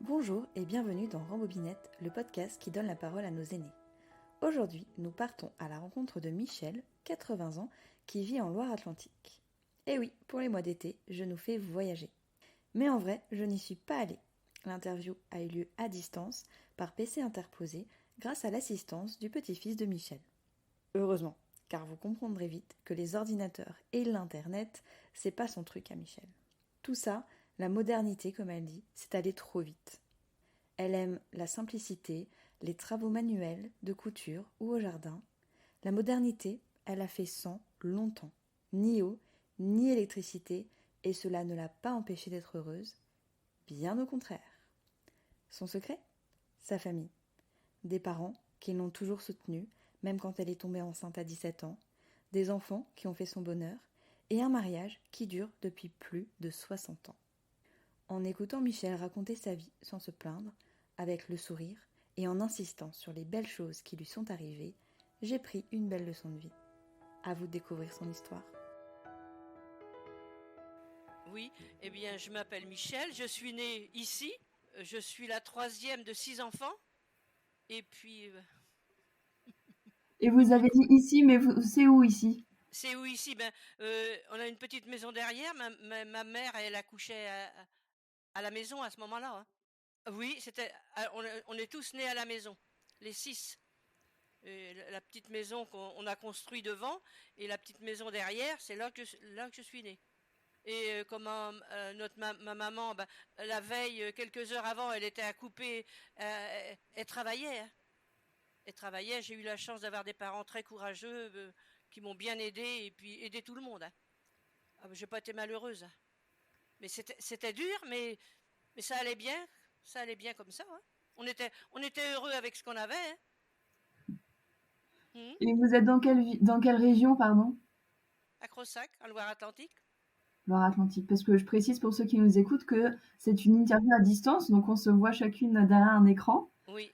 Bonjour et bienvenue dans Rambobinette, le podcast qui donne la parole à nos aînés. Aujourd'hui, nous partons à la rencontre de Michel, 80 ans, qui vit en Loire-Atlantique. Et oui, pour les mois d'été, je nous fais voyager. Mais en vrai, je n'y suis pas allée. L'interview a eu lieu à distance, par PC interposé, grâce à l'assistance du petit-fils de Michel. Heureusement, car vous comprendrez vite que les ordinateurs et l'Internet, c'est pas son truc à Michel. Tout ça, la modernité, comme elle dit, c'est allé trop vite. Elle aime la simplicité, les travaux manuels, de couture ou au jardin. La modernité, elle a fait sans longtemps. Ni eau, ni électricité, et cela ne l'a pas empêchée d'être heureuse. Bien au contraire. Son secret ? Sa famille. Des parents qui l'ont toujours soutenue, même quand elle est tombée enceinte à 17 ans. Des enfants qui ont fait son bonheur. Et un mariage qui dure depuis plus de 60 ans. En écoutant Michel raconter sa vie sans se plaindre, avec le sourire et en insistant sur les belles choses qui lui sont arrivées, j'ai pris une belle leçon de vie. À vous de découvrir son histoire. Oui, eh bien, je m'appelle Michel, je suis née ici, je suis la troisième de 6 enfants, et puis, Et vous avez dit ici, mais c'est où ici? c'est où ici? On a une petite maison derrière, ma mère, elle accouchait à la maison à ce moment-là, hein. Oui, on est tous nés à la maison, les 6. La petite maison qu'on a construite devant, et la petite maison derrière, c'est là que je suis née. Et comment ma maman, la veille, quelques heures avant, elle était à couper, elle travaillait, hein. Elle travaillait. J'ai eu la chance d'avoir des parents très courageux qui m'ont bien aidé et puis aidé tout le monde, hein. Ah, j'ai pas été malheureuse, hein. Mais c'était dur, mais ça allait bien comme ça, hein. On était heureux avec ce qu'on avait, hein. Et vous êtes dans quelle région, pardon? À Crossac, en Loire-Atlantique. Loire-Atlantique. Parce que je précise pour ceux qui nous écoutent que c'est une interview à distance, donc on se voit chacune derrière un écran. Oui,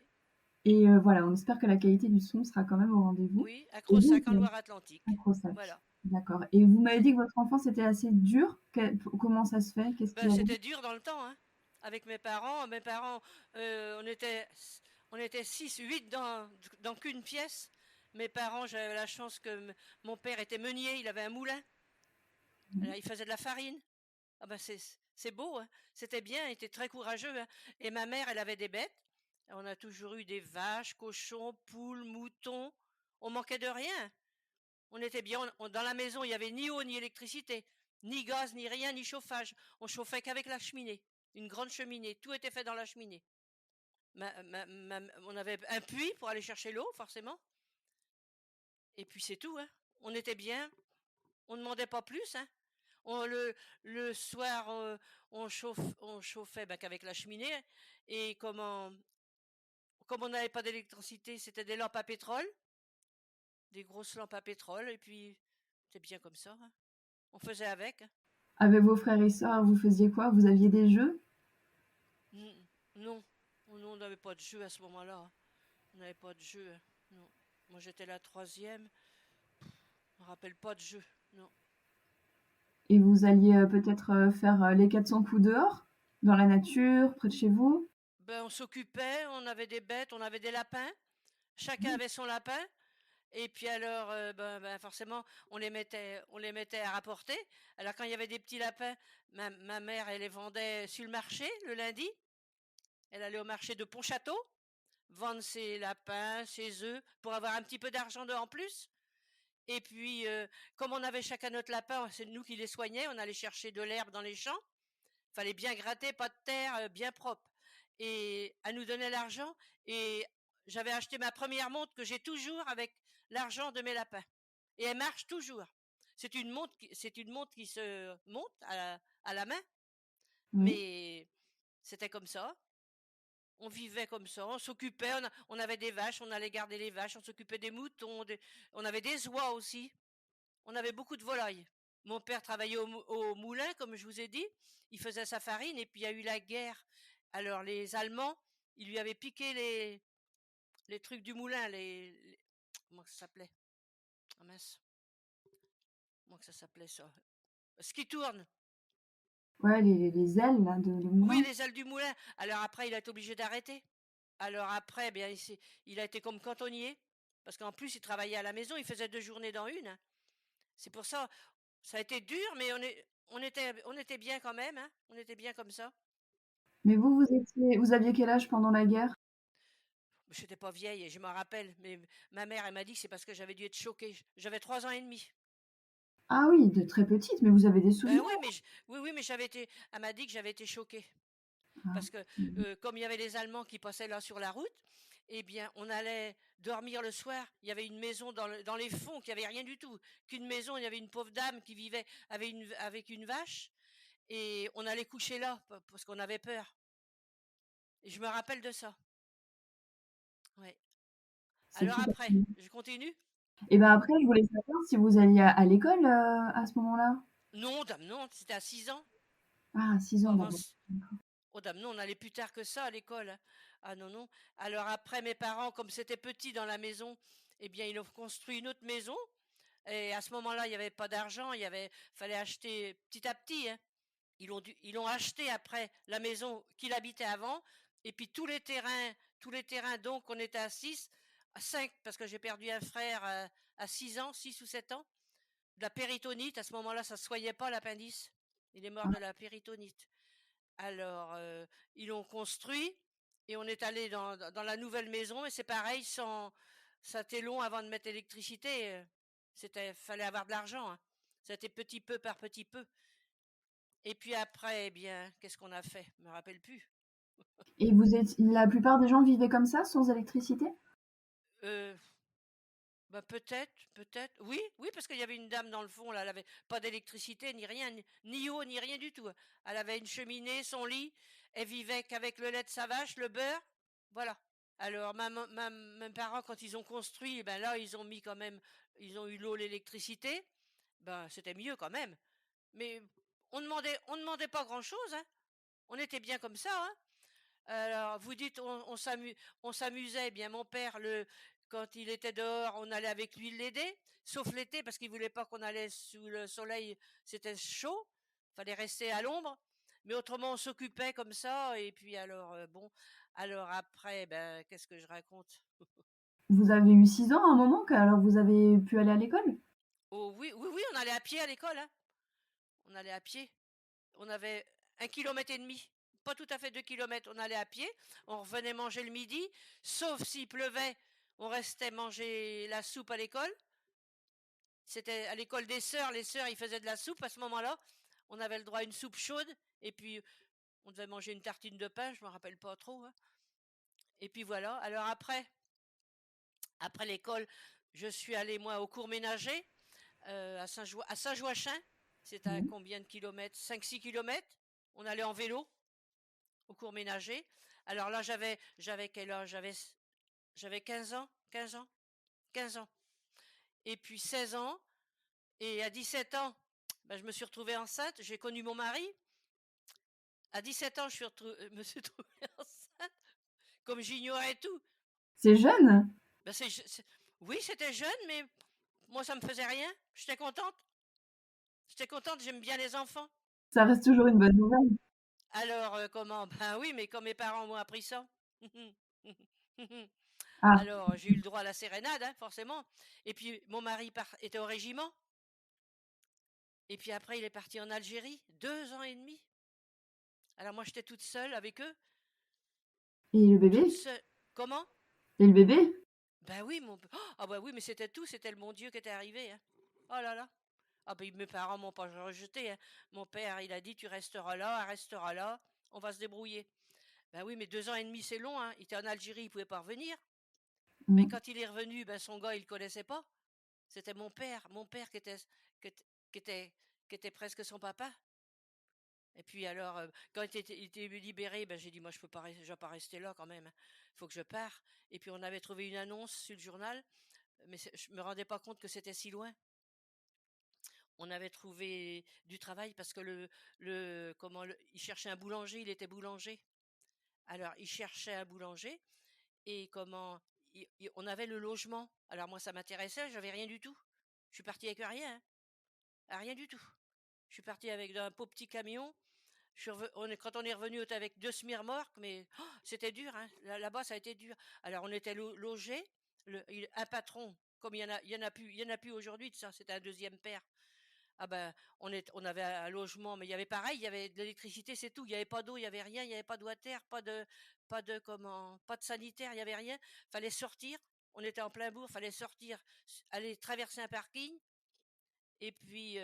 Et voilà, on espère que la qualité du son sera quand même au rendez-vous. oui, à Et Crossac, donc, en Loire-Atlantique. à Crossac. Voilà. D'accord. Et vous m'avez dit que votre enfance était assez dure. Comment ça se fait? Qu'est-ce qui C'était dur dans le temps, hein. Avec mes parents, euh, on était, on était 6, 8 dans qu'une pièce. Mes parents, j'avais la chance que mon père était meunier, il avait un moulin. Alors, il faisait de la farine. Ah ben c'est beau, hein. C'était bien, il était très courageux, hein. Et ma mère, elle avait des bêtes. On a toujours eu des vaches, cochons, poules, moutons. On manquait de rien. On était bien. Dans la maison, il n'y avait ni eau, ni électricité, ni gaz, ni rien, ni chauffage. On chauffait qu'avec la cheminée. Une grande cheminée. Tout était fait dans la cheminée. On avait un puits pour aller chercher l'eau, forcément. Et puis c'est tout, hein. On était bien. On ne demandait pas plus, hein. Le soir, on chauffait qu'avec la cheminée. Et comme on n'avait pas d'électricité, c'était des lampes à pétrole. Des grosses lampes à pétrole. Et puis, c'est bien comme ça, hein. On faisait avec, hein. Avec vos frères et sœurs, vous faisiez quoi? Vous aviez des jeux? Non, on n'avait pas de jeu à ce moment-là, hein. On n'avait pas de jeu, hein. Non. Moi, j'étais la troisième. Je me rappelle pas de jeu, non. Et vous alliez peut-être faire les 400 coups dehors, dans la nature, près de chez vous? On s'occupait, on avait des bêtes, on avait des lapins. Chacun avait son lapin. Et puis alors, forcément, on les mettait à rapporter. Alors quand il y avait des petits lapins, ma mère, elle les vendait sur le marché le lundi. Elle allait au marché de Pontchâteau, vendre ses lapins, ses œufs, pour avoir un petit peu d'argent en plus. Et puis, comme on avait chacun notre lapin, c'est nous qui les soignait, on allait chercher de l'herbe dans les champs. Fallait bien gratter, pas de terre, bien propre. Et elle nous donnait l'argent. Et j'avais acheté ma première montre que j'ai toujours avec l'argent de mes lapins. Et elle marche toujours. C'est une montre qui se monte à la main. Oui. Mais c'était comme ça. On vivait comme ça, on s'occupait, on avait des vaches, on allait garder les vaches, on s'occupait des moutons, on avait des oies aussi. On avait beaucoup de volailles. Mon père travaillait au moulin, comme je vous ai dit. Il faisait sa farine et puis il y a eu la guerre. Alors les Allemands, ils lui avaient piqué les trucs du moulin, comment ça s'appelait? Ah mince, comment ça s'appelait ça? Ce qui tourne. Ouais, les ailes là, le Oui, moulin. les ailes du moulin. Alors après, il a été obligé d'arrêter. Alors après, bien, il a été comme cantonnier, parce qu'en plus, il travaillait à la maison, il faisait 2 journées dans une. C'est pour ça, ça a été dur, mais on était bien quand même, hein. On était bien comme ça. Mais vous aviez quel âge pendant la guerre? Je n'étais pas vieille, et je m'en rappelle, mais ma mère, elle m'a dit que c'est parce que j'avais dû être choquée. J'avais 3 ans et demi. Ah oui, de très petite, mais vous avez des Ben souvenirs? oui, oui, mais elle m'a dit que j'avais été choquée. Ah. Parce que Mmh. comme il y avait les Allemands qui passaient là sur la route, eh bien, on allait dormir le soir. Il y avait une maison dans les fonds qui avait rien du tout. Qu'une maison, il y avait une pauvre dame qui vivait avec une vache. Et on allait coucher là parce qu'on avait peur. Et je me rappelle de ça. Ouais. C'est Alors tout à après, fait. je continue. Et ben après, je voulais savoir si vous alliez à l'école, à ce moment-là? Non, dame, non, c'était à 6 ans. Ah, 6 Pas ans avant. d'abord. D'accord. Oh dame, non, on allait plus tard que ça à l'école, hein. Ah non, non. Alors après, mes parents, comme c'était petit dans la maison, eh bien, ils ont construit une autre maison. Et à ce moment-là, il n'y avait pas d'argent, fallait acheter petit à petit, hein. Ils l'ont acheté après la maison qu'il habitait avant. Et puis tous les terrains, donc on était à 6, à 5, parce que j'ai perdu un frère à 6 ans, 6 ou 7 ans, de la péritonite. À ce moment-là, ça ne se soignait pas l'appendice. Il est mort Ah, de la péritonite. Alors, ils l'ont construit et on est allé dans la nouvelle maison et c'est pareil, ça a été long avant de mettre l'électricité. Fallait avoir de l'argent, hein. C'était petit peu par petit peu. Et puis après, eh bien, qu'est-ce qu'on a fait? Je me rappelle plus. et la plupart des gens vivaient comme ça, sans électricité? Euh, Bah peut-être, peut-être. Oui, oui, parce qu'il y avait une dame dans le fond, là, elle avait pas d'électricité, ni rien, ni eau, ni rien du tout. Elle avait une cheminée, son lit, elle vivait qu'avec le lait de sa vache, le beurre, voilà. Alors, mes parents, quand ils ont construit, ben là, ils ont mis quand même, ils ont eu l'eau, l'électricité, ben c'était mieux quand même. Mais on demandait pas grand-chose, hein. On était bien comme ça, hein. Alors, vous dites, on s'amusait. Eh bien, mon père, quand il était dehors, on allait avec lui l'aider, sauf l'été, parce qu'il voulait pas qu'on allait sous le soleil, c'était chaud, fallait rester à l'ombre. Mais autrement, on s'occupait comme ça. Et puis alors, bon, alors après, ben, qu'est-ce que je raconte? Vous avez eu 6 ans à un moment, alors vous avez pu aller à l'école? Oh oui, oui, oui, on allait à pied à l'école, hein. On allait à pied. On avait 1,5 kilomètre. Pas tout à fait 2 kilomètres. On allait à pied. On revenait manger le midi. Sauf s'il pleuvait, on restait manger la soupe à l'école. C'était à l'école des sœurs. Les sœurs, ils faisaient de la soupe à ce moment-là. On avait le droit à une soupe chaude. Et puis, on devait manger une tartine de pain. Je me rappelle pas trop, hein. Et puis voilà. Alors après l'école, je suis allée, moi, au cours ménager à Saint-Joachim. C'est à Oui. combien de kilomètres? 5-6 kilomètres. On allait en vélo au cours ménager. Alors là, j'avais quel âge? J'avais 15 ans, 15 ans, 15 ans. Et puis 16 ans. Et à 17 ans, ben, je me suis retrouvée enceinte. J'ai connu mon mari. À 17 ans, me suis retrouvée enceinte. Comme j'ignorais tout. C'est jeune? Ben, oui, c'était jeune, mais moi, ça me faisait rien. J'étais contente. J'étais contente, j'aime bien les enfants. Ça reste toujours une bonne nouvelle. Alors, comment? Ben oui, mais quand mes parents m'ont appris ça. Ah, Alors, j'ai eu le droit à la sérénade, hein, forcément. Et puis, mon mari était au régiment. Et puis après, il est parti en Algérie, 2 ans et demi. Alors moi, j'étais toute seule avec eux, et le toute bébé? seule. Comment? Et le bébé? Ben oui, ah ben oui, mais c'était tout, c'était le bon Dieu qui était arrivé, hein. Oh là là. Ah ben mes parents m'ont pas rejeté, hein. Mon père, il a dit, tu resteras là, elle restera là, on va se débrouiller. Ben oui, mais 2 ans et demi, c'est long, hein. Il était en Algérie, il pouvait pas revenir. Mais Mmh. quand il est revenu, ben son gars, il le connaissait pas. C'était mon père qui était, qui était, qui était presque son papa. Et puis alors, quand il était libéré, ben j'ai dit moi je vais pas rester là quand même. Il faut que je parte. Et puis on avait trouvé une annonce sur le journal, mais je me rendais pas compte que c'était si loin. On avait trouvé du travail parce que il cherchait un boulanger, il était boulanger. Alors il cherchait un boulanger et on avait le logement. Alors moi ça m'intéressait, j'avais rien du tout. Je suis partie avec rien, hein. Ah, rien du tout. Je suis partie avec un pauvre petit camion. Quand on est revenu, on était avec 2 semi-remorques, mais c'était dur, hein. Là-bas, ça a été dur. Alors, on était logés. Un patron, comme il y en a plus aujourd'hui de ça. C'était un deuxième père. Ah ben, on avait un logement, mais il y avait pareil, il y avait de l'électricité, c'est tout. Il n'y avait pas d'eau, il n'y avait rien, il n'y avait pas de water, pas de sanitaire, il n'y avait rien. Fallait sortir. On était en plein bourg, fallait sortir, aller traverser un parking, et puis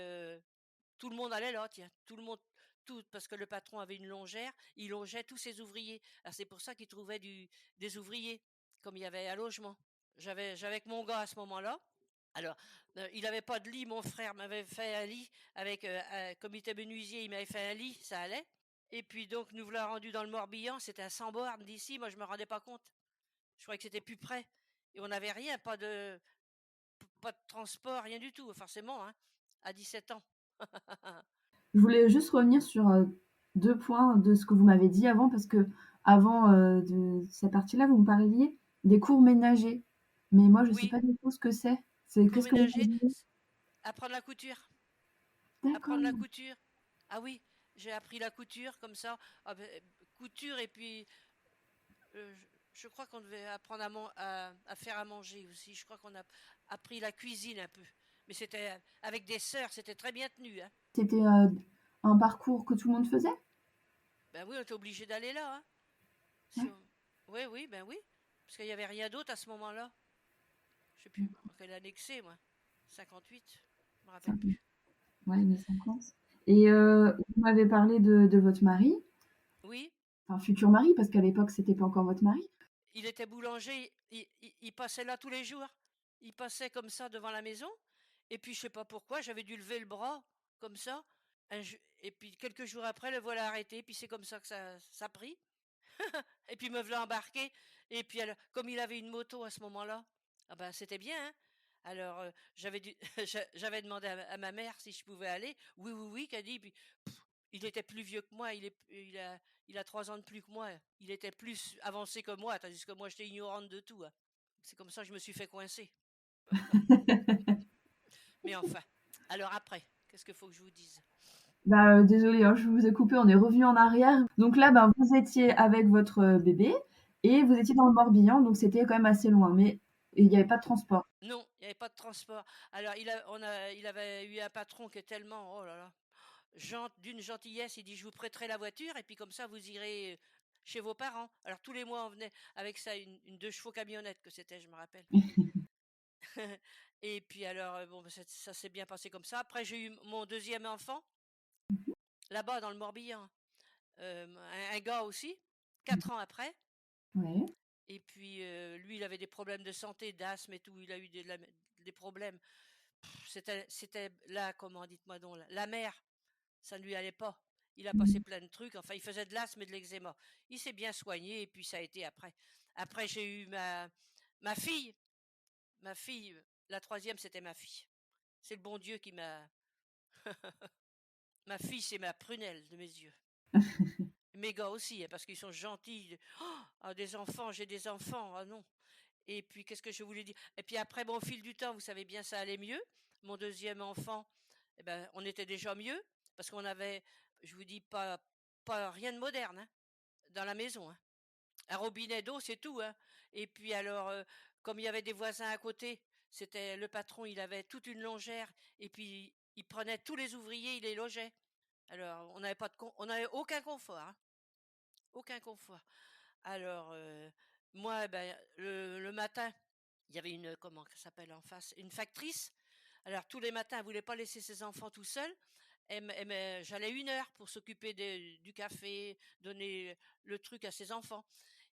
tout le monde allait là, tiens, parce que le patron avait une longère, il longeait tous ses ouvriers. Alors c'est pour ça qu'il trouvait des ouvriers, comme il y avait un logement. J'avais que mon gars à ce moment-là. Alors, il n'avait pas de lit, mon frère m'avait fait un lit avec, comme il était menuisier, il m'avait fait un lit, ça allait. Et puis donc, nous voilà rendus dans le Morbihan, c'était à 100 bornes d'ici, moi je me rendais pas compte. Je croyais que c'était plus près. Et on n'avait rien, pas de transport, rien du tout, forcément, hein, à 17 ans. Je voulais juste revenir sur 2 points de ce que vous m'avez dit avant, parce qu'avant, de cette partie-là, vous me parliez des cours ménagers. Mais moi, je sais Oui, pas du tout ce que c'est. C'est cours qu'est-ce que vous ménager, faisiez? apprendre la couture. D'accord. Apprendre la couture. Ah oui, j'ai appris la couture comme ça. Ah ben, couture, et puis euh, je crois qu'on devait apprendre à faire à manger aussi. Je crois qu'on a appris la cuisine un peu. Mais c'était avec des sœurs, c'était très bien tenu, hein. C'était, un parcours que tout le monde faisait? Ben oui, on était obligé d'aller là, hein. Si Ouais, on... Oui, oui, ben oui. Parce qu'il n'y avait rien d'autre à ce moment-là. Je sais plus en quelle année que c'est, moi. 58, je me rappelle ça plus. ouais, années 50. Et vous m'avez parlé de votre mari, Oui, enfin futur mari, parce qu'à l'époque, c'était pas encore votre mari? il était boulanger, il passait là tous les jours. Il passait comme ça devant la maison. Et puis je sais pas pourquoi, j'avais dû lever le bras comme ça. Et puis quelques jours après, le voilà arrêté. Puis c'est comme ça que ça a pris. Et puis me voilà embarqué. Et puis alors, comme il avait une moto à ce moment-là, ah ben c'était bien, hein. Alors j'avais demandé à ma mère si je pouvais aller. Oui, oui, oui, qu'a dit. Puis il était plus vieux que moi. Il a 3 ans de plus que moi. Il était plus avancé que moi, tandis que moi j'étais ignorante de tout, hein. C'est comme ça que je me suis fait coincer. Mais enfin. Alors après, qu'est-ce qu'il faut que je vous dise? Bah, désolée, hein, je vous ai coupé, on est revenu en arrière. Donc là, ben, vous étiez avec votre bébé et vous étiez dans le Morbihan, donc c'était quand même assez loin, mais il n'y avait pas de transport. Non, il n'y avait pas de transport. Alors il avait eu un patron qui est tellement, oh là là, d'une gentillesse. Il dit, je vous prêterai la voiture, et puis comme ça vous irez chez vos parents. Alors tous les mois on venait avec ça, une 2 chevaux camionnette que c'était, je me rappelle. Et puis alors bon, ça s'est bien passé comme ça. Après j'ai eu mon deuxième enfant là-bas dans le Morbihan. Un gars aussi, 4 ans après. Ouais. Et puis lui, il avait des problèmes de santé, d'asthme et tout. Il a eu des problèmes. C'était là, comment, dites-moi donc, la mer, ça ne lui allait pas. Il a passé Mmh. plein de trucs. Enfin, il faisait de l'asthme et de l'eczéma. Il s'est bien soigné, et puis ça a été après. Après, j'ai eu ma fille. Ma fille, la troisième, c'était ma fille. C'est le bon Dieu qui m'a. Ma fille, c'est ma prunelle de mes yeux. Mes gars aussi, hein, parce qu'ils sont gentils. Oh, ah, des enfants, j'ai des enfants. Ah non. Et puis, qu'est-ce que je voulais dire? Et puis après, bon, au fil du temps, vous savez bien, ça allait mieux. Mon deuxième enfant, eh ben, on était déjà mieux, parce qu'on avait, je vous dis, pas rien de moderne, hein, dans la maison, hein. Un robinet d'eau, c'est tout, hein. Et puis alors, comme il y avait des voisins à côté, c'était le patron, il avait toute une longère, et puis il prenait tous les ouvriers, il les logeait. Alors, on n'avait aucun confort, hein, aucun confort. Alors, moi, ben, le matin, il y avait comment ça s'appelle en face, une factrice. Alors, tous les matins, elle voulait pas laisser ses enfants tout seuls. J'allais 1 heure pour s'occuper du café, donner le truc à ses enfants.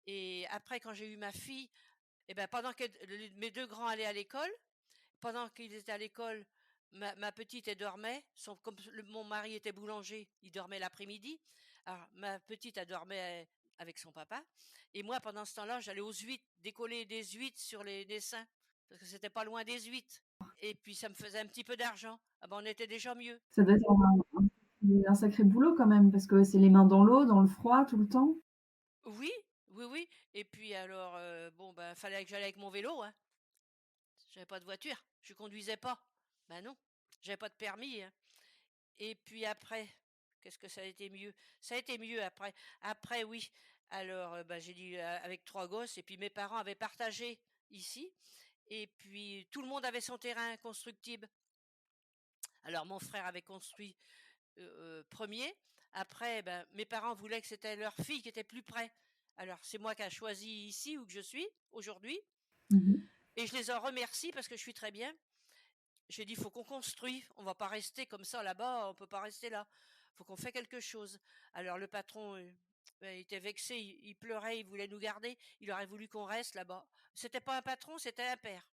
Et après, quand j'ai eu ma fille, eh ben, pendant que mes 2 grands allaient à l'école, pendant qu'ils étaient à l'école, ma petite, elle dormait. Comme mon mari était boulanger, il dormait l'après-midi. Alors, ma petite, elle dormait avec son papa. Et moi, pendant ce temps-là, j'allais aux huîtres, décoller des huîtres sur les dessins, parce que c'était pas loin des huîtres. Et puis, ça me faisait un petit peu d'argent. Ah ben, on était déjà mieux. Ça doit être un sacré boulot quand même, parce que c'est les mains dans l'eau, dans le froid tout le temps. Oui, oui, oui. Et puis, alors, bon, ben, fallait que j'aille avec mon vélo, hein. J'avais pas de voiture. Je conduisais pas. Ben non. J'avais pas de permis, hein. Et puis après, qu'est-ce que ça a été mieux? Ça a été mieux après. Après, oui. Alors, j'ai dit avec 3 gosses, et puis mes parents avaient partagé ici, et puis tout le monde avait son terrain constructible. Alors, mon frère avait construit premier. Après, mes parents voulaient que c'était leur fille qui était plus près. Alors, c'est moi qui ai choisi ici où que je suis aujourd'hui. Mhm. Et je les en remercie parce que je suis très bien. J'ai dit, il faut qu'on construise. On va pas rester comme ça là-bas. On peut pas rester là. Il faut qu'on fait quelque chose. Alors, le patron, il était vexé. Il pleurait. Il voulait nous garder. Il aurait voulu qu'on reste là-bas. C'était pas un patron, c'était un père.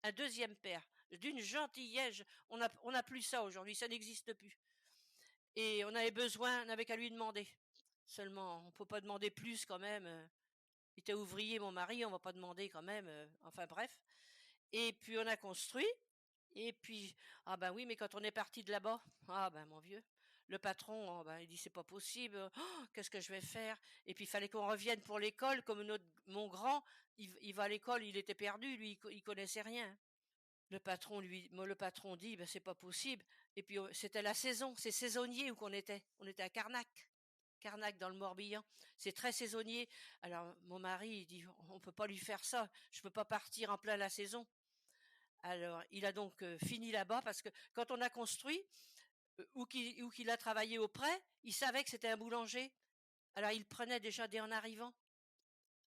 Un deuxième père. D'une gentillesse. On a plus ça aujourd'hui. Ça n'existe plus. Et on avait besoin, on n'avait qu'à lui demander. Seulement, on peut pas demander plus quand même. Il était ouvrier, mon mari, on va pas demander quand même. Enfin bref. Et puis on a construit. Et puis, ah ben oui, mais quand on est parti de là-bas, ah ben mon vieux, le patron, oh ben, il dit c'est pas possible. Oh, qu'est-ce que je vais faire? Et puis il fallait qu'on revienne pour l'école, comme mon grand, il va à l'école, il était perdu, lui, il connaissait rien. Le patron dit, c'est pas possible. Et puis c'était la saison, c'est saisonnier où qu'on était. On était à Carnac dans le Morbihan. C'est très saisonnier. Alors mon mari il dit, on peut pas lui faire ça. Je peux pas partir en plein la saison. Alors il a donc fini là-bas parce que quand on a construit, où qu'il a travaillé auprès, il savait que c'était un boulanger. Alors il prenait déjà dès en arrivant.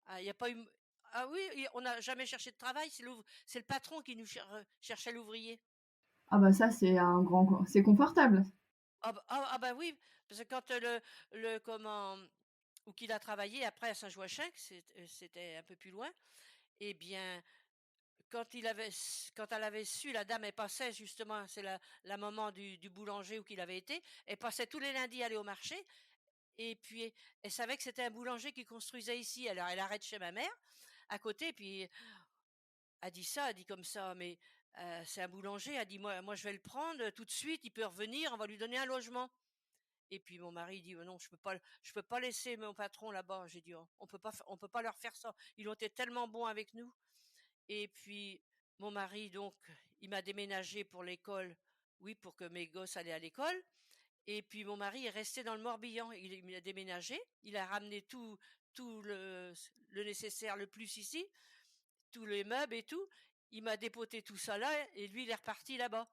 Ah, y a pas eu. Ah oui, on n'a jamais cherché de travail. C'est le patron qui nous cherchait l'ouvrier. Ah bah ça, c'est confortable. Bah oui, parce que quand comment, où qu'il a travaillé après à Saint-Joachim, c'était un peu plus loin, eh bien, quand elle avait su, la dame, elle passait justement, c'est la maman du boulanger où qu'il avait été, elle passait tous les lundis aller au marché, et puis elle savait que c'était un boulanger qui construisait ici. Alors elle arrête chez ma mère, à côté, puis a dit ça, a dit comme ça, mais c'est un boulanger, a dit moi je vais le prendre tout de suite, il peut revenir, on va lui donner un logement. Et puis mon mari dit non, je peux pas laisser mon patron là-bas. J'ai dit on peut pas leur faire ça. Ils ont été tellement bons avec nous. Et puis mon mari donc il m'a déménagé pour l'école, oui pour que mes gosses allaient à l'école. Et puis mon mari est resté dans le Morbihan. Il a déménagé, il a ramené tout le nécessaire, le plus ici, tous les meubles et tout. Il m'a dépoté tout ça là et lui il est reparti là-bas.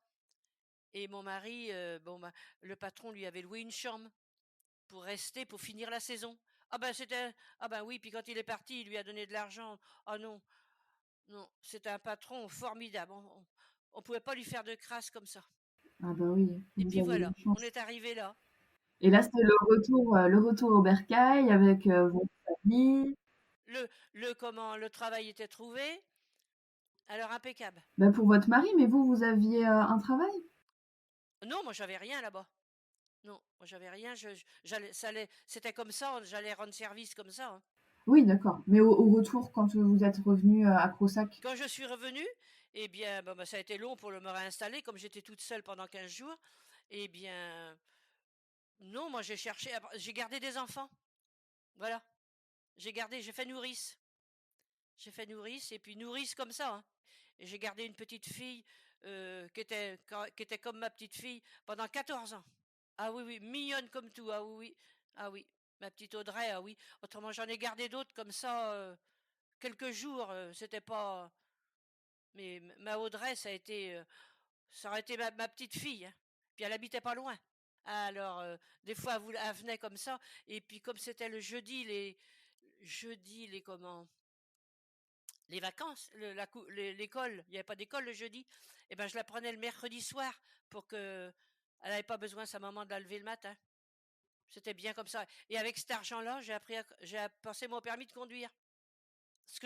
Et mon mari, le patron lui avait loué une chambre pour rester, pour finir la saison. Ah ben oui, puis quand il est parti, il lui a donné de l'argent. Ah non, non, c'était un patron formidable. On pouvait pas lui faire de crasse comme ça. Ah bah oui, Et vous puis avez eu de voilà, la chance. on est arrivé là. Et là, c'était le retour au bercail avec votre famille. Le travail était trouvé. Alors impeccable. Bah, pour votre mari, mais vous aviez un travail? Non, moi j'avais rien là-bas. Non, moi j'avais rien. C'était comme ça. J'allais rendre service comme ça, hein. Oui, d'accord. Mais au retour, quand vous êtes revenu à Crossac? Quand je suis revenue, eh bien, ça a été long pour me réinstaller, comme j'étais toute seule pendant 15 jours. Eh bien, non, moi j'ai gardé des enfants. Voilà. J'ai fait nourrice. J'ai fait nourrice, et puis nourrice comme ça, hein. Et j'ai gardé une petite fille qui était comme ma petite fille pendant 14 ans. Ah oui, oui, mignonne comme tout. Ah oui, oui. Ah oui. Ma petite Audrey, ah oui. Autrement, j'en ai gardé d'autres comme ça, quelques jours. C'était pas. Mais ma Audrey, ça aurait été ma petite fille, hein. Puis elle habitait pas loin. Alors, des fois, elle venait comme ça. Et puis, comme c'était le jeudi, les comment, les vacances, l'école, il n'y avait pas d'école le jeudi. Et ben, je la prenais le mercredi soir pour que elle n'avait pas besoin sa maman de la lever le matin. C'était bien comme ça. Et avec cet argent-là, j'ai passé mon permis de conduire. Ce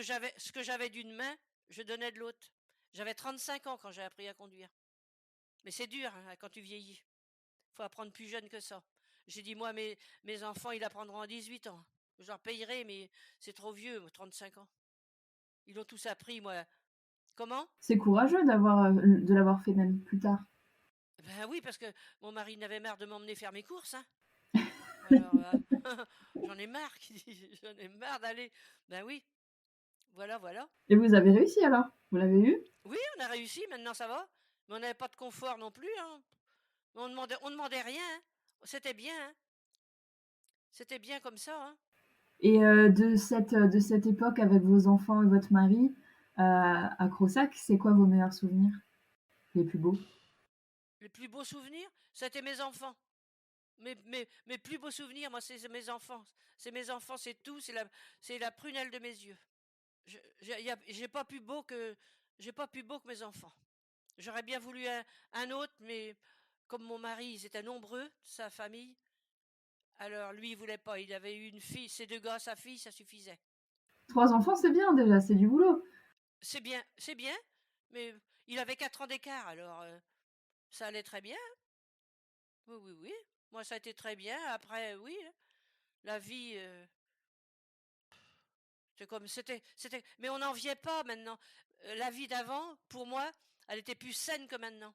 que j'avais d'une main, je donnais de l'autre. J'avais 35 ans quand j'ai appris à conduire. Mais c'est dur, hein, quand tu vieillis. Faut apprendre plus jeune que ça. J'ai dit, moi, mes enfants, ils apprendront à 18 ans. Je leur payerai, mais c'est trop vieux, 35 ans. Ils ont tous appris, moi. Comment? C'est courageux de l'avoir fait même plus tard. Ben oui, parce que mon mari n'avait marre de m'emmener faire mes courses, hein. Alors, j'en ai marre, j'en ai marre d'aller. Ben oui, voilà, voilà. Et vous avez réussi alors? Vous l'avez eu? Oui, on a réussi, maintenant ça va. Mais on n'avait pas de confort non plus, hein. On demandait rien, hein. C'était bien, hein. C'était bien comme ça, hein. Et de cette époque avec vos enfants et votre mari, à Crossac, c'est quoi vos meilleurs souvenirs? Les plus beaux? Les plus beaux souvenirs, c'était mes enfants. Mes plus beaux souvenirs, moi, c'est mes enfants. C'est mes enfants, c'est tout, c'est la prunelle de mes yeux. J'ai pas plus beau que, j'ai pas plus beau que mes enfants. J'aurais bien voulu un autre, mais comme mon mari, ils étaient nombreux, sa famille, alors lui, il voulait pas. Il avait eu une fille, ses 2 gars, sa fille, ça suffisait. 3 enfants, c'est bien déjà, c'est du boulot. C'est bien, mais il avait 4 ans d'écart, alors ça allait très bien. Oui, oui, oui. Moi, ça a été très bien. Après, oui, la vie, c'était. Mais on n'en vient pas maintenant. La vie d'avant, pour moi, elle était plus saine que maintenant.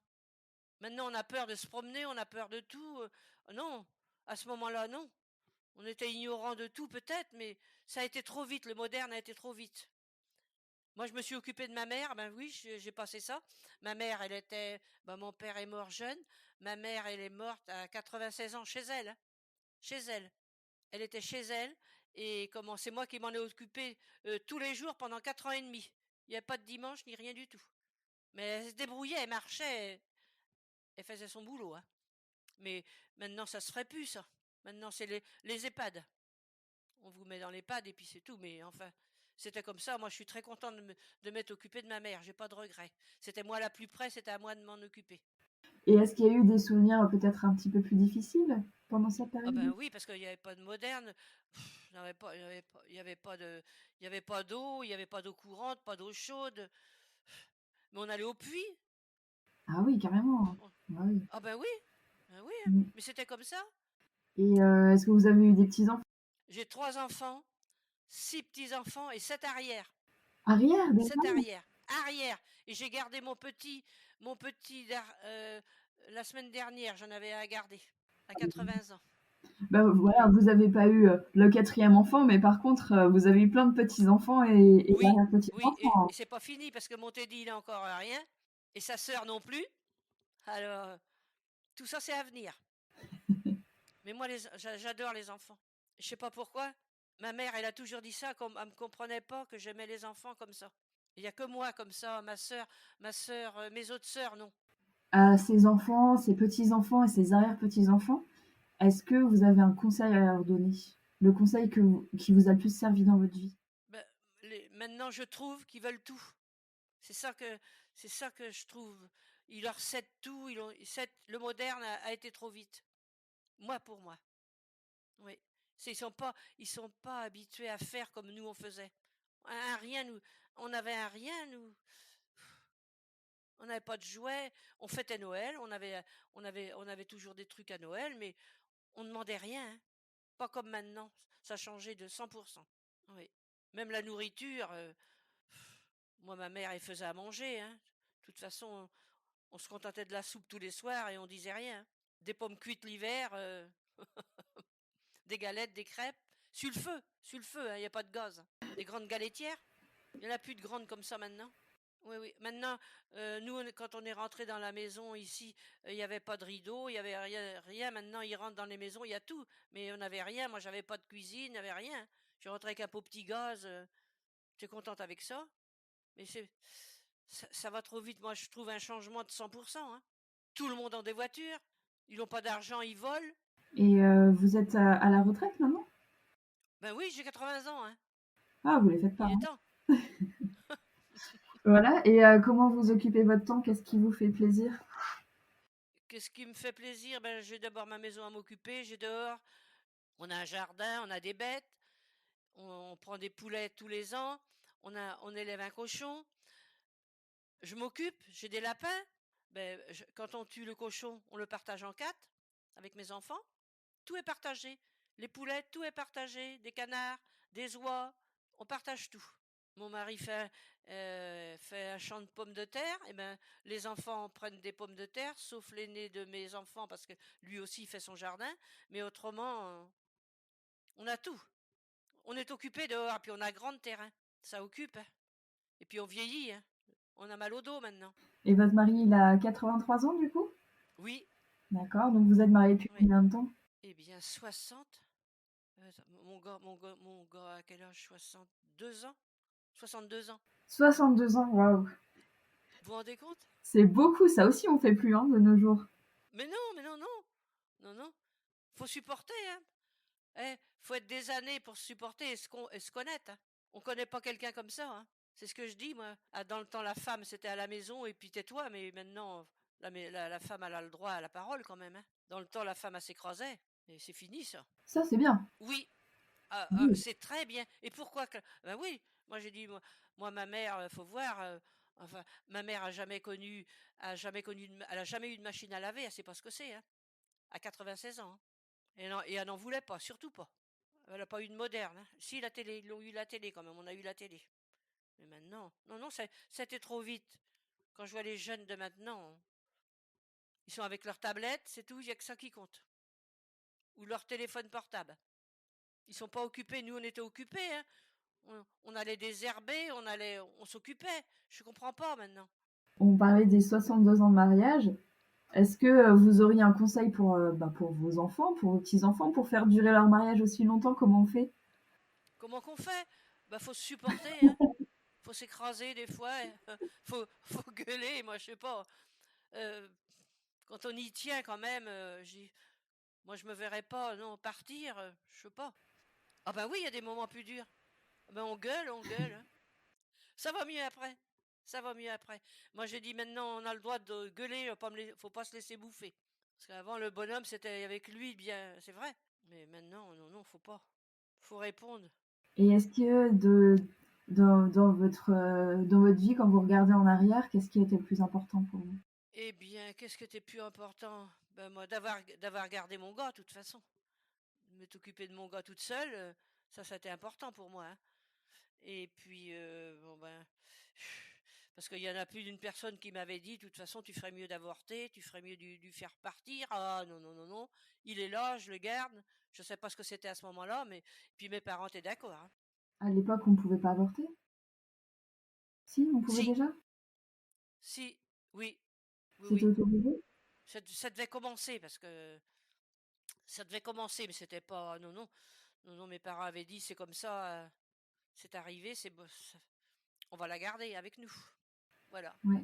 Maintenant, on a peur de se promener, on a peur de tout. Non, à ce moment-là, non. On était ignorant de tout, peut-être, mais ça a été trop vite. Le moderne a été trop vite. Moi, je me suis occupée de ma mère. Ben oui, j'ai passé ça. Ma mère, elle était. Ben, mon père est mort jeune. Ma mère, elle est morte à 96 ans chez elle, hein. Chez elle. Elle était chez elle. Et comment c'est moi qui m'en ai occupée tous les jours pendant 4 ans et demi. Il n'y avait pas de dimanche ni rien du tout. Mais elle se débrouillait, elle marchait, elle faisait son boulot, hein. Mais maintenant, ça se ferait plus, ça. Maintenant, c'est les EHPAD. On vous met dans l'EHPAD et puis c'est tout. Mais enfin, c'était comme ça. Moi, je suis très contente de m'être occupée de ma mère. J'ai pas de regrets. C'était moi la plus près, c'était à moi de m'en occuper. Et est-ce qu'il y a eu des souvenirs peut-être un petit peu plus difficiles pendant cette Ah période? ben oui, parce qu'il n'y avait pas de moderne. Il n'y avait pas, il y avait pas d'eau, il n'y avait pas d'eau courante, pas d'eau chaude. Mais on allait au puits. Ah oui, carrément. Ah oui. Ah ben oui, hein. Mmh. Mais c'était comme ça. Et est-ce que vous avez eu des petits-enfants? J'ai 3 enfants, 6 petits-enfants et 7 arrières. Arrière, déjà? 7 arrières. Arrière. Et j'ai gardé mon petit la semaine dernière, j'en avais à garder, à 80 ans. Bah, voilà, Oui. vous avez pas eu, le 4e enfant, mais par contre, vous avez eu plein de petits-enfants et Oui, oui, arrière-petits-enfants. et c'est pas fini parce que mon Teddy, il a encore rien, et sa sœur non plus. Alors, tout ça, c'est à venir. Mais moi, j'adore les enfants. Je sais pas pourquoi. Ma mère, elle a toujours dit ça, comme elle me comprenait pas que j'aimais les enfants comme ça. Il y a que moi comme ça, ma sœur, mes autres sœurs, non. Ses enfants, ses petits-enfants et ses arrière-petits-enfants, est-ce que vous avez un conseil à leur donner? Le conseil qui vous a le plus servi dans votre vie? Ben, maintenant, je trouve qu'ils veulent tout. C'est ça que, c'est ça que je trouve. Ils leur cèdent tout. Le moderne a été trop vite. Moi pour moi. Oui. Ils sont pas habitués à faire comme nous on faisait. Un rien, nous, on avait un rien, nous. On n'avait pas de jouets. On fêtait Noël. On avait toujours des trucs à Noël, mais on ne demandait rien, hein. Pas comme maintenant. Ça a changé de 100%. Oui. Même la nourriture. Moi, ma mère, elle faisait à manger, hein. De toute façon, on se contentait de la soupe tous les soirs et on disait rien, hein. Des pommes cuites l'hiver, des galettes, des crêpes. Sur le feu, il n'y a pas de gaz. Des grandes galettières. Il n'y en a plus de grandes comme ça maintenant. Oui, oui. Maintenant, nous, quand on est rentré dans la maison ici, il n'y avait pas de rideau, il n'y avait rien, rien. Maintenant, ils rentrent dans les maisons, il y a tout. Mais on n'avait rien. Moi, j'avais pas de cuisine, il n'y avait rien. Je rentrais avec un pot petit gaz. J'étais contente avec ça. Mais ça va trop vite. Moi, je trouve un changement de 100%, hein. Tout le monde a des voitures. Ils n'ont pas d'argent, ils volent. Et vous êtes à la retraite maintenant? Ben oui, j'ai 80 ans, hein. Ah, vous les faites pas, Il est hein? temps. Voilà. Et comment vous occupez votre temps? Qu'est-ce qui vous fait plaisir? Qu'est-ce qui me fait plaisir? Ben, j'ai d'abord ma maison à m'occuper, j'ai dehors. On a un jardin, on a des bêtes. On prend des poulets tous les ans. On élève un cochon. Je m'occupe, j'ai des lapins. Ben, quand on tue le cochon, on le partage en 4 avec mes enfants. Tout est partagé. Les poulets, tout est partagé. Des canards, des oies, on partage tout. Mon mari fait un champ de pommes de terre. Et ben, les enfants prennent des pommes de terre, sauf l'aîné de mes enfants parce que lui aussi fait son jardin. Mais autrement, on a tout. On est occupé dehors, puis on a grand terrain. Ça occupe, hein. Et puis on vieillit, hein. On a mal au dos maintenant. Et votre mari, il a 83 ans du coup? Oui, D'accord. Donc vous êtes mariés depuis oui. combien de temps? Eh bien, 60. Mon gars, à quel âge? 62 ans? 62 ans. 62 ans, waouh. Vous vous rendez compte? C'est beaucoup, ça aussi on fait plus, hein, de nos jours. Mais non. Non, non. Faut supporter, hein. Faut être des années pour se supporter et se connaître, hein. On connaît pas quelqu'un comme ça, hein. C'est ce que je dis, moi. Ah, dans le temps, la femme, c'était à la maison et puis tais-toi, mais maintenant, la femme, elle a le droit à la parole quand même, hein. Dans le temps, la femme, elle s'écrasait. Et c'est fini, ça. Ça, c'est bien. Oui, Oui. c'est très bien. Et pourquoi que... Ben oui, moi j'ai dit, moi ma mère, faut voir. Enfin, ma mère elle a jamais eu de machine à laver. Elle sait pas ce que c'est, hein. À 96 ans, hein. Et elle n'en voulait pas, surtout pas. Elle n'a pas eu de moderne, hein. Si, la télé, ils l'ont eu la télé quand même. On a eu la télé. Mais maintenant, non, c'était trop vite. Quand je vois les jeunes de maintenant, ils sont avec leur tablette, c'est tout. Il n'y a que ça qui compte. Ou leur téléphone portable. Ils sont pas occupés. Nous, on était occupés, hein. On allait désherber, on s'occupait. Je comprends pas maintenant. On parlait des 62 ans de mariage. Est-ce que vous auriez un conseil pour vos enfants, pour vos petits-enfants, pour faire durer leur mariage aussi longtemps? Comment on fait? Comment qu'on fait? Bah, faut se supporter, hein. Faut s'écraser des fois. Faut gueuler. Moi, je sais pas. Euh, Quand on y tient quand même, moi, je me verrais pas, non, partir. Je sais pas. Ah bah oui, il y a des moments plus durs. Ben on gueule, hein. Ça va mieux après. Ça va mieux après. Moi, j'ai dit maintenant, on a le droit de gueuler, faut pas se laisser bouffer. Parce qu'avant, le bonhomme, c'était avec lui, bien, c'est vrai. Mais maintenant, non, faut pas. Faut répondre. Et est-ce que dans votre vie, quand vous regardez en arrière, qu'est-ce qui a été le plus important pour vous? Eh bien, qu'est-ce que t'es plus important? Ben moi, d'avoir gardé mon gars, de toute façon. De m'être occupé de mon gars toute seule, ça, c'était important pour moi, hein. Et puis, bon ben, parce qu'il y en a plus d'une personne qui m'avait dit, de toute façon, tu ferais mieux d'avorter, tu ferais mieux de lui faire partir. Ah non, il est là, je le garde. Je sais pas ce que c'était à ce moment-là, mais puis mes parents étaient d'accord, hein. À l'époque, on ne pouvait pas avorter? Si, on pouvait Si, déjà? si, oui, C'était oui. autorisé? Ça devait commencer parce que ça devait commencer, mais c'était pas. Non, mes parents avaient dit, c'est comme ça, c'est arrivé, on va la garder avec nous. Voilà. Ouais.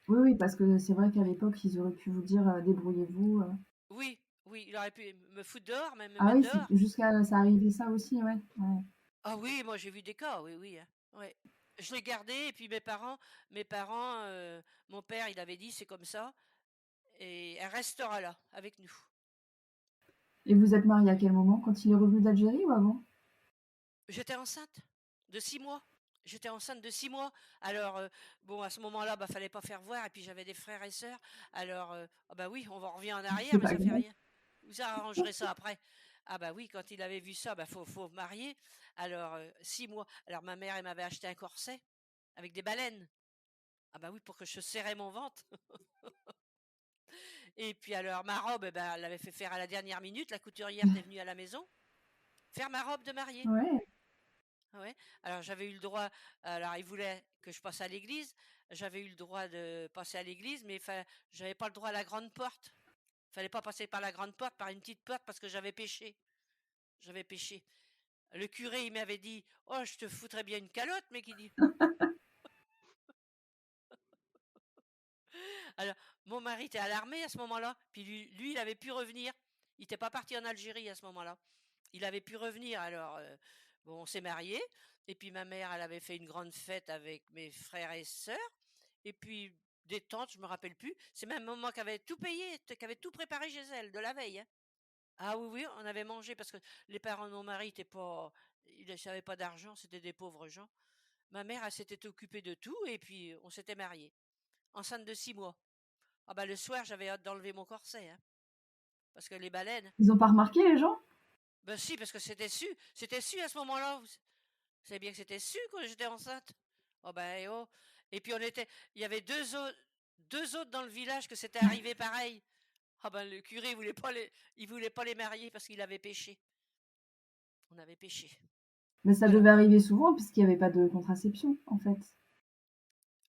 Oui, parce que c'est vrai qu'à l'époque, ils auraient pu vous dire débrouillez-vous. Oui, il aurait pu me foutre dehors, même me Ah mettre oui, dehors. jusqu'à ça arrivait ça aussi, ouais. Ouais. Ah oui, moi j'ai vu des cas, oui, hein. Ouais. Je l'ai gardé et puis mon père, il avait dit c'est comme ça et elle restera là avec nous. Et vous êtes marié à quel moment? Quand il est revenu d'Algérie ou avant? J'étais enceinte de 6 mois. J'étais enceinte de 6 mois. Alors bon, à ce moment-là, bah fallait pas faire voir et puis j'avais des frères et sœurs. Alors ah bah oui, on va revenir en arrière, C'est mais pas ça fait grave. rien. Vous arrangerez ça après. Ah bah oui, quand il avait vu ça, bah faut marier. Alors 6 mois. Alors ma mère, elle m'avait acheté un corset avec des baleines. Ah bah oui, pour que je serrais mon ventre. Et puis alors ma robe, eh ben, elle l'avait fait faire à la dernière minute. La couturière était venue à la maison faire ma robe de mariée. Ouais. Ah ouais. Alors j'avais eu le droit. Alors il voulait que je passe à l'église. J'avais eu le droit de passer à l'église, mais j'avais pas le droit à la grande porte. Fallait pas passer par la grande porte, par une petite porte parce que j'avais péché. J'avais péché. Le curé, il m'avait dit, oh, je te foutrais bien une calotte, mais qui dit. Alors, mon mari était à l'armée à ce moment-là, puis lui, il avait pu revenir. Il n'était pas parti en Algérie à ce moment-là. Il avait pu revenir. Alors, bon, on s'est mariés. Et puis ma mère, elle avait fait une grande fête avec mes frères et sœurs. Et puis des tantes, je me rappelle plus. C'est même maman qui avait tout payé, qui avait tout préparé chez elle de la veille, hein. Ah oui, on avait mangé parce que les parents de mon mari étaient pas, ils n'avaient pas d'argent, c'était des pauvres gens. Ma mère, elle s'était occupée de tout et puis on s'était mariés. Enceinte de 6 mois. Ah bah le soir, j'avais hâte d'enlever mon corset, hein, parce que les baleines. Ils ont pas remarqué, les gens? Ben si, parce que c'était su à ce moment-là. Vous savez bien que c'était su quand j'étais enceinte. Oh ben oh. Et puis il y avait deux autres dans le village que c'était arrivé pareil. Ah ben le curé il voulait pas les marier parce qu'il avait péché. On avait péché. Mais ça Voilà. devait arriver souvent puisqu'il n'y avait pas de contraception, en fait.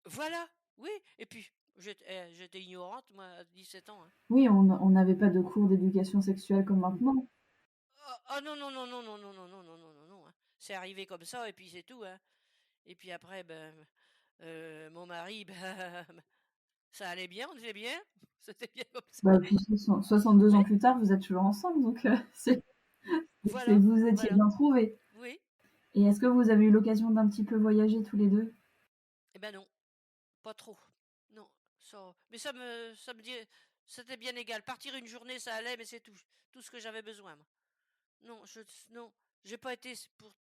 Voilà. Oui. Et puis j'étais ignorante moi à 17 ans, hein. Oui, on n'avait pas de cours d'éducation sexuelle comme maintenant. Ah non, non, non, non, non, non, non, non, non, non, non, non, hein. C'est arrivé comme ça, et puis c'est tout, hein. Et puis après, mon mari, ça allait bien, on était bien. C'était bien comme ça. Bah, puis 62 Oui, ans plus tard, vous êtes toujours ensemble, donc voilà, vous étiez voilà. bien trouvés. Oui, Et est-ce que vous avez eu l'occasion d'un petit peu voyager tous les deux? eh ben non, pas trop. Non, ça. Mais ça me dit, c'était bien égal. Partir une journée, ça allait, mais c'est tout ce que j'avais besoin, moi. Non, non, j'ai pas été pour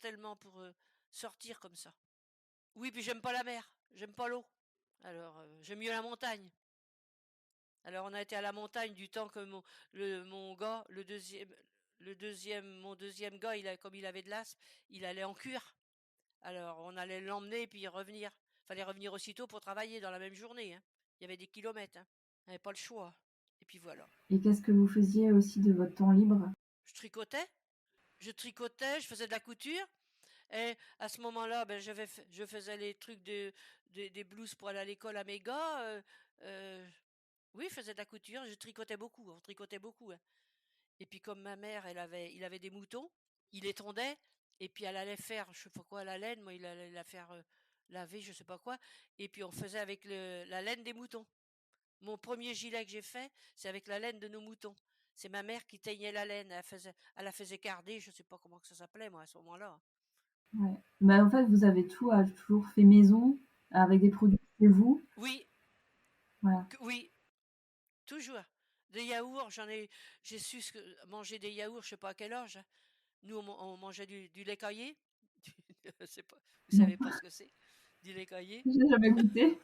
sortir comme ça. Oui, puis j'aime pas la mer, j'aime pas l'eau. Alors, j'aime mieux la montagne. Alors, on a été à la montagne du temps que mon gars, mon deuxième gars, comme il avait de l'asthme, il allait en cure. Alors, on allait l'emmener puis revenir. Fallait revenir aussitôt pour travailler dans la même journée, hein. Il y avait des kilomètres, hein. On n'avait pas le choix. Et puis voilà. Et qu'est-ce que vous faisiez aussi de votre temps libre? Je tricotais. Je faisais de la couture. Et à ce moment-là, je faisais les trucs des blouses pour aller à l'école à mes gars. Oui, je faisais de la couture. Je tricotais beaucoup. On tricotait beaucoup, hein. Et puis comme ma mère, il avait des moutons, il les tondait. Et puis elle allait faire, je sais pas quoi, la laine. Moi, il allait la faire laver, je sais pas quoi. Et puis on faisait avec la laine des moutons. Mon premier gilet que j'ai fait, c'est avec la laine de nos moutons. C'est ma mère qui teignait la laine. Elle la faisait carder, je sais pas comment que ça s'appelait, moi, à ce moment-là. Ouais. Bah, en fait, vous avez toujours fait maison, avec des produits chez vous. Oui, Voilà. oui, toujours. Des yaourts, j'ai su manger des yaourts, je sais pas à quel âge, hein. Nous, on mangeait du lait caillé. Vous Non, savez pas ce que c'est, du lait caillé? j'ai jamais goûté.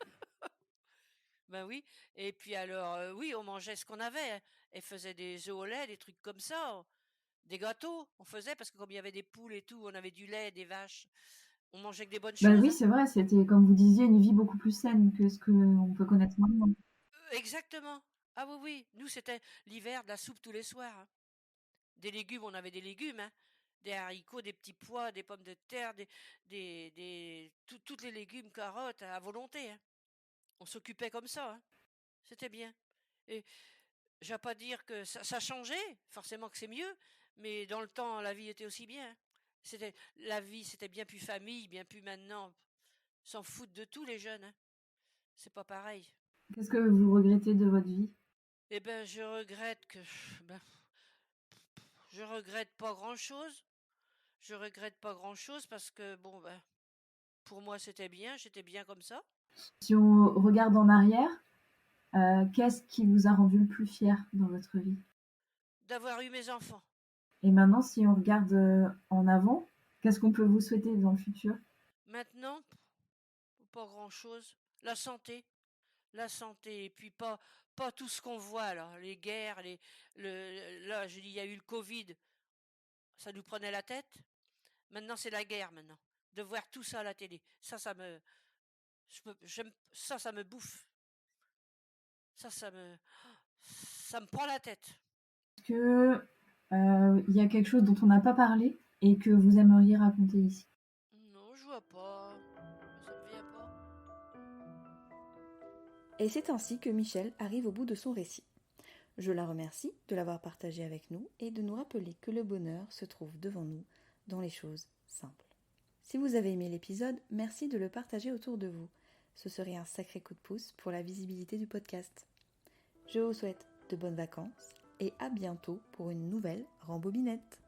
Ben oui. Et puis alors, oui, on mangeait ce qu'on avait, hein. Elle faisait des œufs au lait, des trucs comme ça. Des gâteaux, on faisait, parce que comme il y avait des poules et tout, on avait du lait, des vaches. On mangeait que des bonnes Bah choses, oui, hein. c'est vrai, c'était, comme vous disiez, une vie beaucoup plus saine que ce qu'on peut connaître maintenant. Exactement. Ah oui, oui. Nous, c'était l'hiver, de la soupe tous les soirs, hein. Des légumes, on avait des légumes, hein. Des haricots, des petits pois, des pommes de terre, toutes les légumes, carottes, à volonté, hein. On s'occupait comme ça, hein. C'était bien. Et je vais pas dire que ça changeait, forcément que c'est mieux, mais dans le temps, la vie était aussi bien, hein. La vie, c'était bien plus famille, bien plus maintenant. S'en foutent de tous les jeunes, hein. C'est pas pareil. Qu'est-ce que vous regrettez de votre vie? Eh ben, ben, je regrette pas grand-chose. Je regrette pas grand-chose parce que, bon, ben, pour moi, j'étais bien comme ça. Si on regarde en arrière, qu'est-ce qui vous a rendu le plus fier dans votre vie? D'avoir eu mes enfants. Et maintenant, si on regarde en avant, qu'est-ce qu'on peut vous souhaiter dans le futur? Maintenant, pas grand-chose. La santé. La santé. Et puis pas tout ce qu'on voit, là. Les guerres, là, je dis, il y a eu le Covid. Ça nous prenait la tête. Maintenant, c'est la guerre, maintenant. De voir tout ça à la télé. Ça me bouffe. Ça me prend la tête. Est-ce que il y a quelque chose dont on n'a pas parlé et que vous aimeriez raconter ici? Non, je vois pas. Ça me vient pas. Et c'est ainsi que Michel arrive au bout de son récit. Je la remercie de l'avoir partagé avec nous et de nous rappeler que le bonheur se trouve devant nous dans les choses simples. Si vous avez aimé l'épisode, merci de le partager autour de vous. Ce serait un sacré coup de pouce pour la visibilité du podcast. Je vous souhaite de bonnes vacances et à bientôt pour une nouvelle Rambobinette.